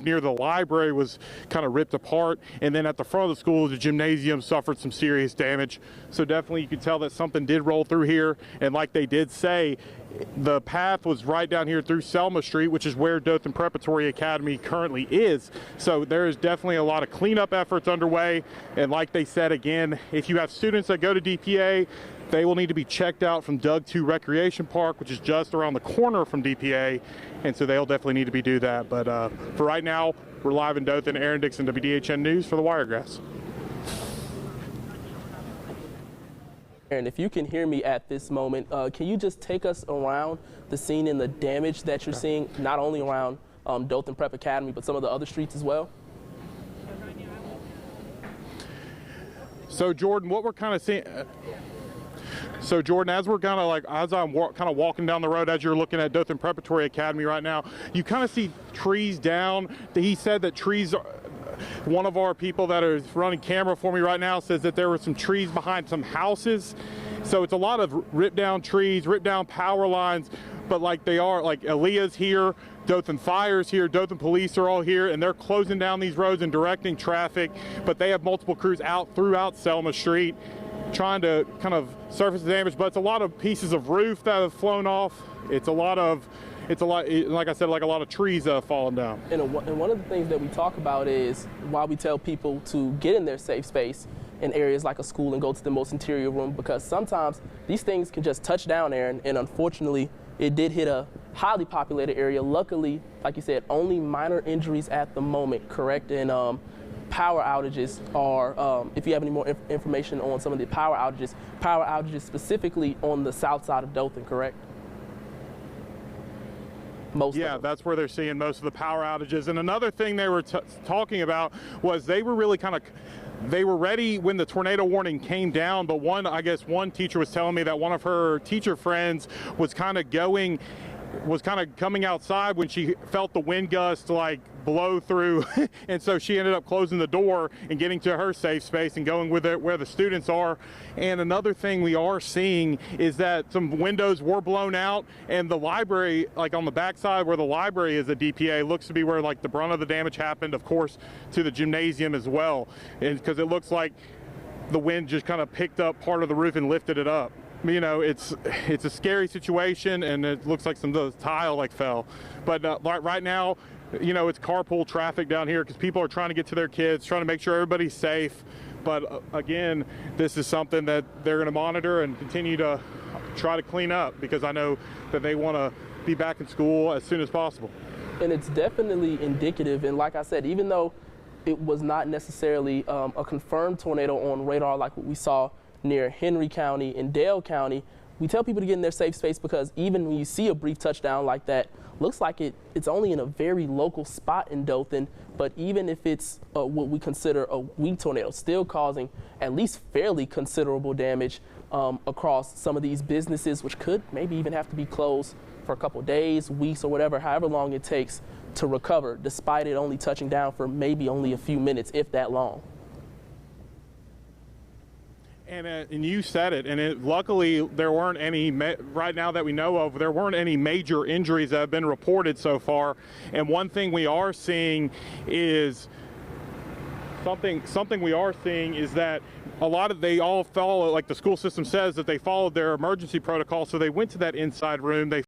near the library was kind of ripped apart, and then at the front of the school, the gymnasium suffered some serious damage. So definitely you could tell that something did roll through here, and like they did say, the path was right down here through Selma Street, which is where Dothan Preparatory Academy currently is. So there is definitely a lot of cleanup efforts underway, and like they said again, if you have students that go to DPA, they will need to be checked out from Doug 2 Recreation Park, which is just around the corner from DPA, and so they'll definitely need to do that. But for right now, we're live in Dothan. Aaron Dixon, WDHN News for the Wiregrass. Aaron, if you can hear me at this moment, can you just take us around the scene and the damage that you're seeing, not only around Dothan Prep Academy, but some of the other streets as well? So Jordan, what we're kind of seeing, so Jordan, as we're kind of like, as I'm kind of walking down the road, as you're looking at Dothan Preparatory Academy right now, you kind of see trees down. He said that trees, one of our people that is running camera for me right now says that there were some trees behind some houses. So it's a lot of ripped down trees, ripped down power lines, but like they are, like Aaliyah's here, Dothan Fire's here, Dothan Police are all here, and they're closing down these roads and directing traffic, but they have multiple crews out throughout Selma Street trying to kind of surface the damage, but it's a lot of pieces of roof that have flown off. It's a lot, like I said, like a lot of trees that have fallen down. And one of the things that we talk about is why we tell people to get in their safe space in areas like a school and go to the most interior room, because sometimes these things can just touch down, Aaron, and unfortunately it did hit a highly populated area. Luckily, like you said, only minor injuries at the moment, correct? And power outages are, if you have any more information on some of the power outages specifically on the south side of Dothan, correct? Yeah, that's where they're seeing most of the power outages. And another thing they were talking about was they were really they were ready when the tornado warning came down, but I guess one teacher was telling me that one of her teacher friends was kind of coming outside when she felt the wind gust like blow through, and so she ended up closing the door and getting to her safe space and going with it where the students are. And another thing we are seeing is that some windows were blown out, and the library, like on the backside where the library is at DPA, looks to be where like the brunt of the damage happened, of course, to the gymnasium as well, and because it looks like the wind just kind of picked up part of the roof and lifted it up. You know, it's a scary situation, and it looks like some of the tile like fell. But right now, you know, it's carpool traffic down here because people are trying to get to their kids, trying to make sure everybody's safe. But again, this is something that they're going to monitor and continue to try to clean up, because I know that they want to be back in school as soon as possible. And it's definitely indicative. And like I said, even though it was not necessarily a confirmed tornado on radar like what we saw near Henry County and Dale County, we tell people to get in their safe space, because even when you see a brief touchdown like that, looks like it's only in a very local spot in Dothan, but even if it's what we consider a weak tornado, still causing at least fairly considerable damage across some of these businesses, which could maybe even have to be closed for a couple days, weeks, or whatever, however long it takes to recover, despite it only touching down for maybe only a few minutes, if that long. And you said it, and luckily there weren't any, right now that we know of, there weren't any major injuries that have been reported so far. And one thing we are seeing is, something we are seeing is that they all follow, like the school system says, that they followed their emergency protocol, so they went to that inside room. They